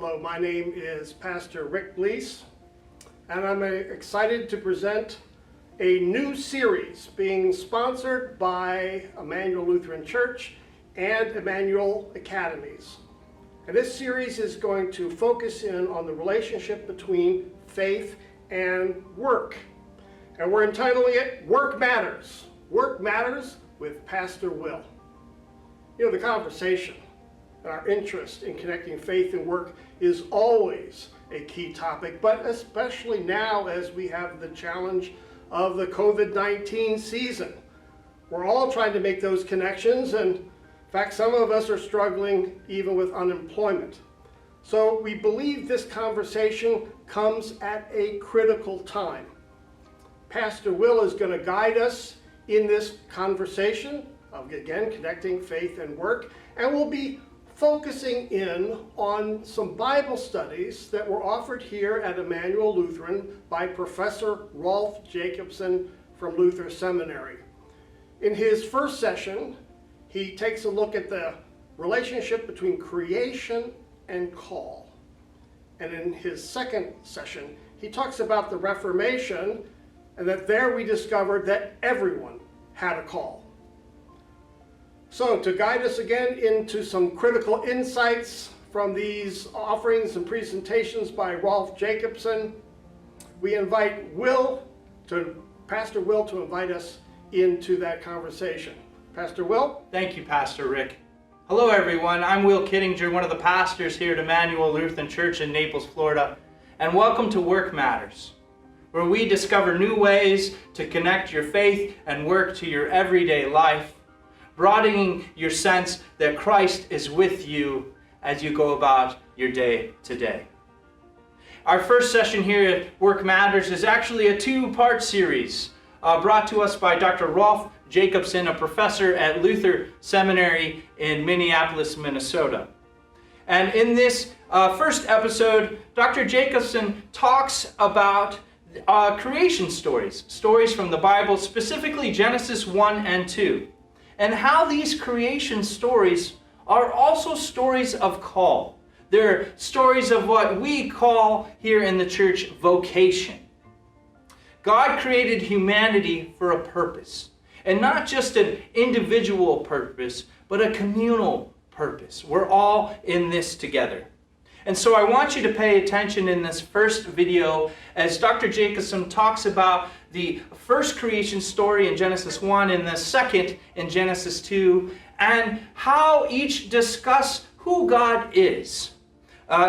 Hello, my name is Pastor Rick Blees, and I'm excited to present a new series being sponsored by Emmanuel Lutheran Church and Emmanuel Academies. And this series is going to focus in on the relationship between faith and work. And we're entitling it Work Matters. Work Matters with Pastor Will. You know, the conversation and our interest in connecting faith and work is always a key topic, but especially now as we have the challenge of the COVID-19 season. We're all trying to make those connections, and in fact, some of us are struggling even with unemployment. So we believe this conversation comes at a critical time. Pastor Will is going to guide us in this conversation of, again, connecting faith and work, and we'll be focusing in on some Bible studies that were offered here at Emmanuel Lutheran by Professor Rolf Jacobson from Luther Seminary. In his first session, he takes a look at the relationship between creation and call. And in his second session, he talks about the Reformation, and that there we discovered that everyone had a call. So to guide us again into some critical insights from these offerings and presentations by Rolf Jacobson, we invite Pastor Will to invite us into that conversation. Pastor Will? Thank you, Pastor Rick. Hello, everyone. I'm Will Kittinger, one of the pastors here at Emmanuel Lutheran Church in Naples, Florida, and welcome to Work Matters, where we discover new ways to connect your faith and work to your everyday life, broadening your sense that Christ is with you as you go about your day to day. Our first session here at Work Matters is actually a two-part series brought to us by Dr. Rolf Jacobson, a professor at Luther Seminary in Minneapolis, Minnesota. And in this first episode, Dr. Jacobson talks about creation stories from the Bible, specifically Genesis 1 and 2. And how these creation stories are also stories of call. They're stories of what we call here in the church vocation. God created humanity for a purpose, and not just an individual purpose, but a communal purpose. We're all in this together. And so I want you to pay attention in this first video as Dr. Jacobson talks about the first creation story in Genesis 1 and the second in Genesis 2, and how each discuss who God is.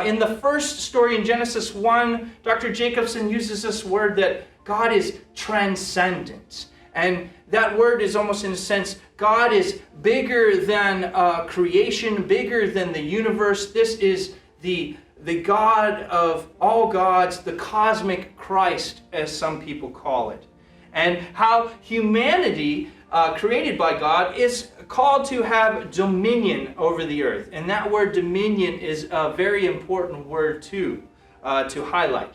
In the first story in Genesis 1, Dr. Jacobson uses this word that God is transcendent. And that word is almost in a sense, God is bigger than creation, bigger than the universe. This is the God of all gods, the cosmic Christ, as some people call it. And how humanity, created by God, is called to have dominion over the earth. And that word dominion is a very important word too, to highlight.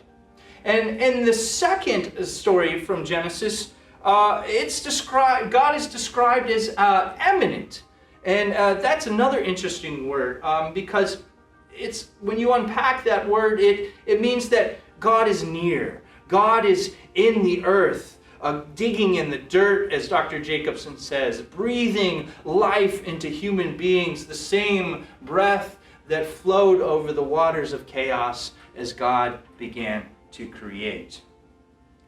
And in the second story from Genesis, God is described as eminent. And that's another interesting word because it's when you unpack that word, it means that God is near. God is in the earth, digging in the dirt, as Dr. Jacobson says, breathing life into human beings, the same breath that flowed over the waters of chaos as God began to create.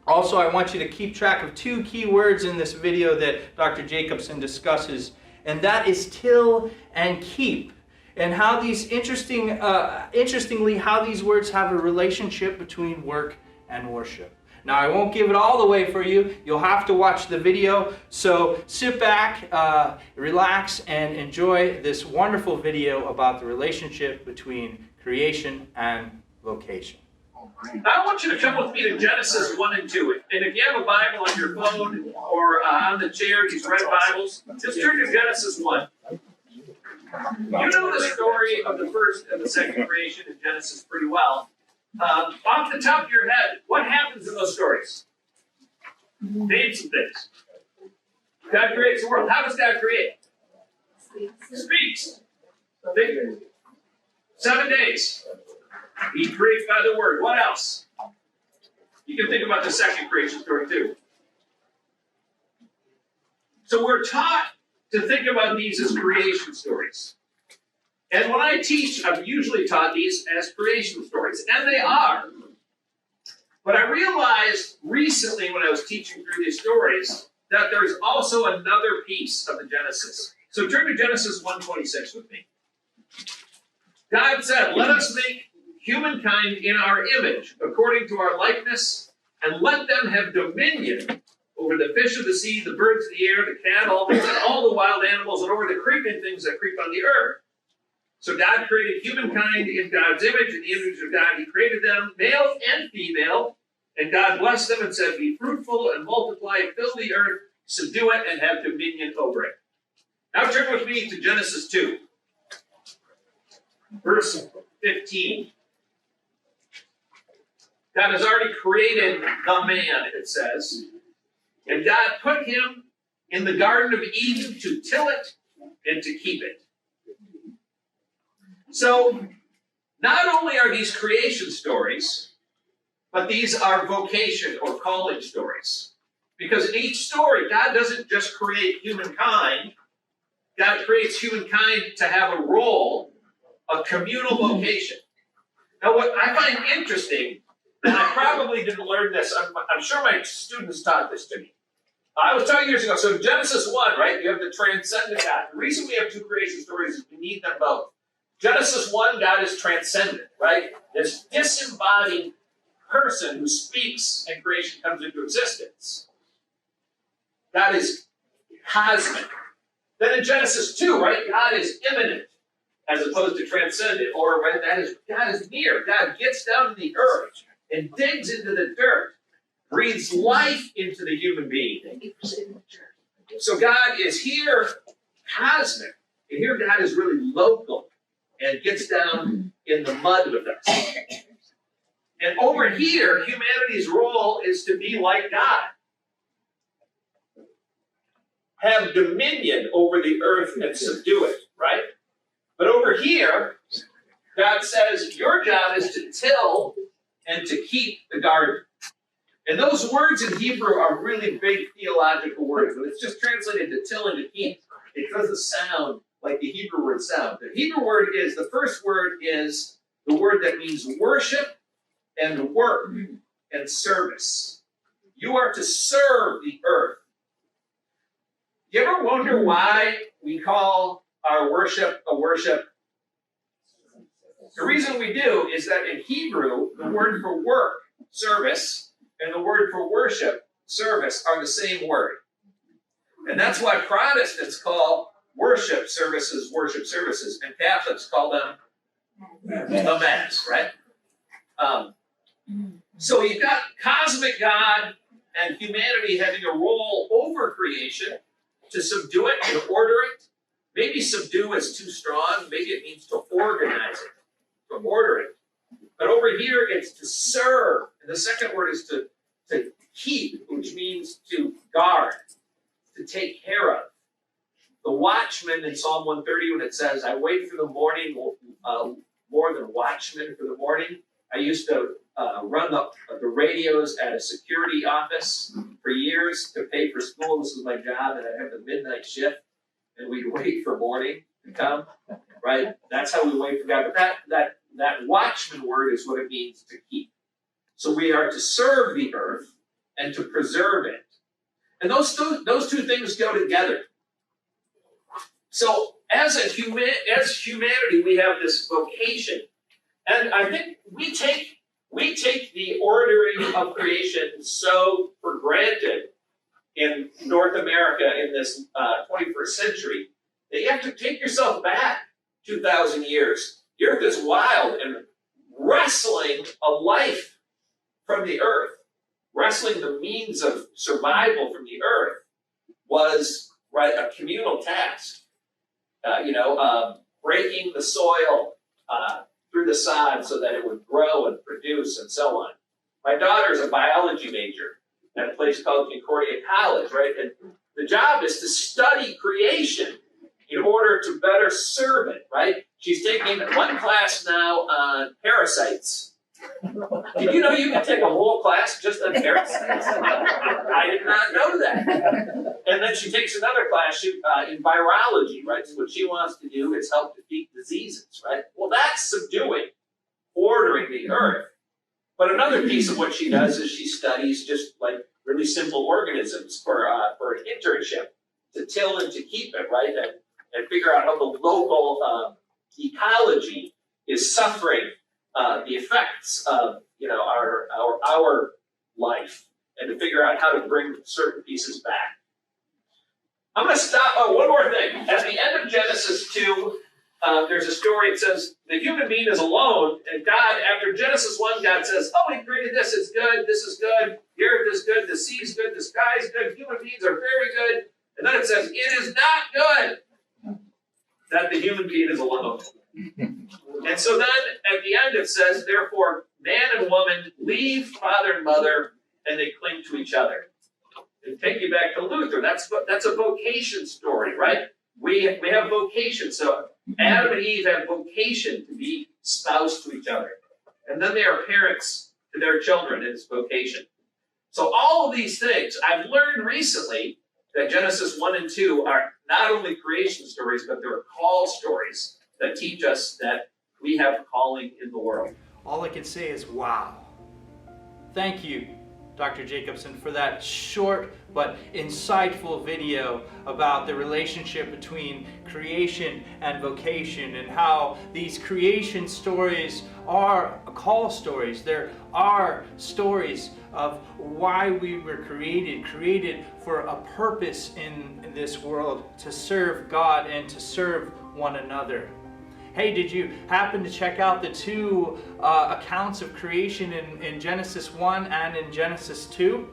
Also, I want you to keep track of two key words in this video that Dr. Jacobson discusses, and that is till and keep. And how these interestingly, how these words have a relationship between work and worship. Now, I won't give it all away for you. You'll have to watch the video. So sit back, relax, and enjoy this wonderful video about the relationship between creation and vocation. I want you to come with me to Genesis 1 and 2. And if you have a Bible on your phone or on the chair, these red Bibles, just turn to Genesis 1. You know the story of the first and the second creation in Genesis pretty well. Off the top of your head, what happens in those stories? Name some things. God creates the world. How does God create? Speaks. 7 days. He creates by the word. What else? You can think about the second creation story too. So we're taught to think about these as creation stories. And when I teach, I'm usually taught these as creation stories, and they are. But I realized recently when I was teaching through these stories that there's also another piece of the Genesis. So turn to Genesis 1:26 with me. God said, let us make humankind in our image, according to our likeness, and let them have dominion over the fish of the sea, the birds of the air, the cattle, and all the wild animals, and over the creeping things that creep on the earth. So God created humankind in God's image. In the image of God, he created them, male and female. And God blessed them and said, be fruitful and multiply, fill the earth, subdue it, and have dominion over it. Now turn with me to Genesis 2, verse 15. God has already created the man, it says. And God put him in the Garden of Eden to till it and to keep it. So, not only are these creation stories, but these are vocation or calling stories. Because in each story, God doesn't just create humankind. God creates humankind to have a role, a communal vocation. Now, what I find interesting, and I probably didn't learn this, I'm sure my students taught this to me. I was taught years ago, so in Genesis 1, right, you have the transcendent God. The reason we have two creation stories is we need them both. Genesis 1, God is transcendent, right? This disembodied person who speaks and creation comes into existence. God is cosmic. Then in Genesis 2, right, God is immanent as opposed to transcendent, or right, God is near. God gets down to the earth and digs into the dirt, breathes life into the human being. So God is here cosmic, and here God is really local and gets down in the mud with us. And over here, humanity's role is to be like God. Have dominion over the earth and subdue it, right? But over here, God says, your job is to till and to keep the garden. And those words in Hebrew are really big theological words. When it's just translated to till and to keep, it doesn't sound like the Hebrew word sound. The Hebrew word is, the first word is the word that means worship and work and service. You are to serve the earth. You ever wonder why we call our worship a worship? The reason we do is that in Hebrew, the word for work, service, and the word for worship, service, are the same word. And that's why Protestants call worship services, and Catholics call them the Mass, right? So you've got cosmic God and humanity having a role over creation to subdue it, to order it. Maybe subdue is too strong. Maybe it means to organize it, to order it. But over here, it's to serve. And the second word is to keep, which means to guard, to take care of. The watchman in Psalm 130, when it says, I wait for the morning more than watchmen for the morning. I used to run the radios at a security office for years to pay for school. This was my job, and I'd have the midnight shift, and we'd wait for morning to come, right? That's how we wait for God. But that watchman word is what it means to keep. So we are to serve the earth and to preserve it. And those two things go together. So as humanity, we have this vocation. And I think we take the ordering of creation so for granted in North America in this 21st century that you have to take yourself back 2,000 years. The earth is wild and wrestling a life from the earth, wrestling the means of survival from the earth was a communal task. Breaking the soil through the sod so that it would grow and produce and so on. My daughter's a biology major at a place called Concordia College, right? And the job is to study creation in order to better serve it, right? She's taking one class now on parasites. Did you know you can take a whole class just on parasites? I did not know that. And then she takes another class in virology, right? So what she wants to do is help defeat diseases, right? Well, that's subduing, ordering the earth. But another piece of what she does is she studies just like really simple organisms for an internship to till and to keep it, right? And figure out how the local ecology is suffering the effects of our life, and to figure out how to bring certain pieces back. I'm going to stop. Oh, one more thing. At the end of Genesis 2, there's a story. It says the human being is alone, and God, after Genesis 1, God says, "Oh, He created this. It's good. This is good. The earth is good. The sea is good. The sky is good. Human beings are very good." And then it says, "It is not good that the human being is alone." And so then at the end it says, "Therefore, man and woman leave father and mother, and they cling to each other." And take you back to Luther. That's a vocation story, right? We have vocation. So Adam and Eve have vocation to be spouse to each other. And then they are parents to their children. It's vocation. So all of these things, I've learned recently that Genesis 1 and 2 are not only creation stories, but they're call stories that teach us that we have a calling in the world. All I can say is wow. Thank you, Dr. Jacobson, for that short but insightful video about the relationship between creation and vocation, and how these creation stories are call stories. There are stories of why we were created for a purpose in this world, to serve God and to serve one another. Hey, did you happen to check out the two accounts of creation in Genesis 1 and in Genesis 2?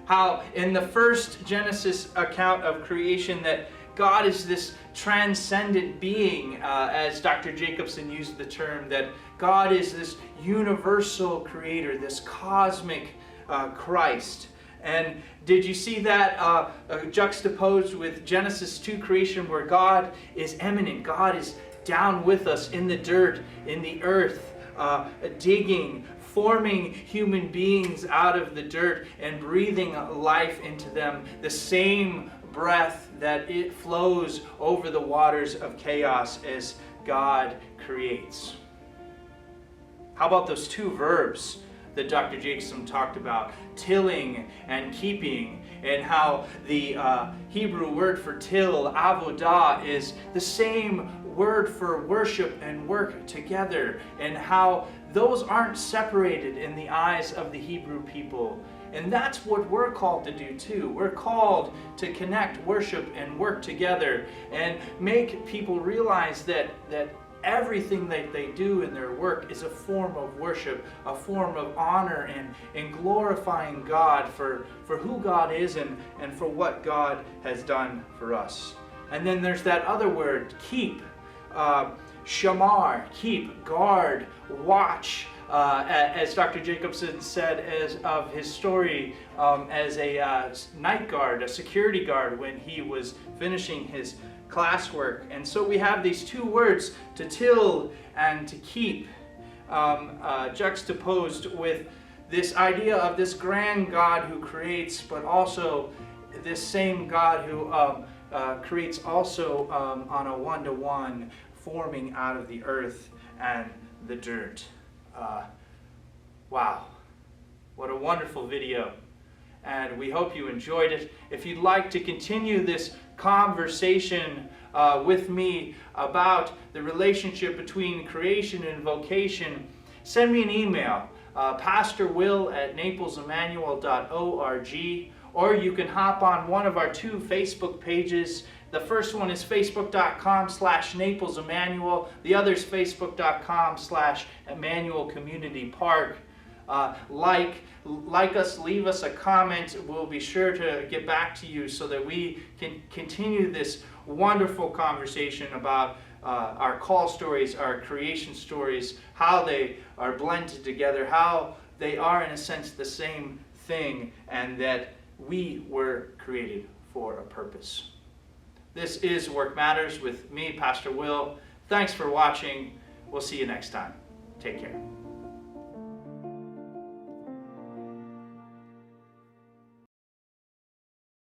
How in the first Genesis account of creation that God is this transcendent being, as Dr. Jacobson used the term, that God is this universal creator, this cosmic Christ. And did you see that juxtaposed with Genesis 2 creation, where God is immanent, God is down with us in the dirt, in the earth, digging, forming human beings out of the dirt and breathing life into them, the same breath that it flows over the waters of chaos as God creates. How about those two verbs that Dr. Jacobson talked about, tilling and keeping, and how the Hebrew word for till, avodah, is the same word for worship and work together, and how those aren't separated in the eyes of the Hebrew people. And that's what we're called to do too. We're called to connect, worship, and work together, and make people realize that everything that they do in their work is a form of worship, a form of honor and glorifying God for who God is and for what God has done for us. And then there's that other word, keep, shamar, keep, guard, watch, as Dr. Jacobson said as of his story as a night guard, a security guard when he was finishing his classwork. And so we have these two words, to till and to keep, juxtaposed with this idea of this grand God who creates, but also this same God who creates also on a one-to-one, forming out of the earth and the dirt. Wow, what a wonderful video. And we hope you enjoyed it. If you'd like to continue this conversation with me about the relationship between creation and vocation, send me an email, pastorwill@naplesemmanuel.org, or you can hop on one of our two Facebook pages. The first one is facebook.com/Naples Emmanuel. The other is facebook.com/Emmanuel Community Park. Like us, leave us a comment. We'll be sure to get back to you so that we can continue this wonderful conversation about our call stories, our creation stories, how they are blended together, how they are in a sense the same thing, and that we were created for a purpose. This is Work Matters with me, Pastor Will. Thanks for watching. We'll see you next time. Take care.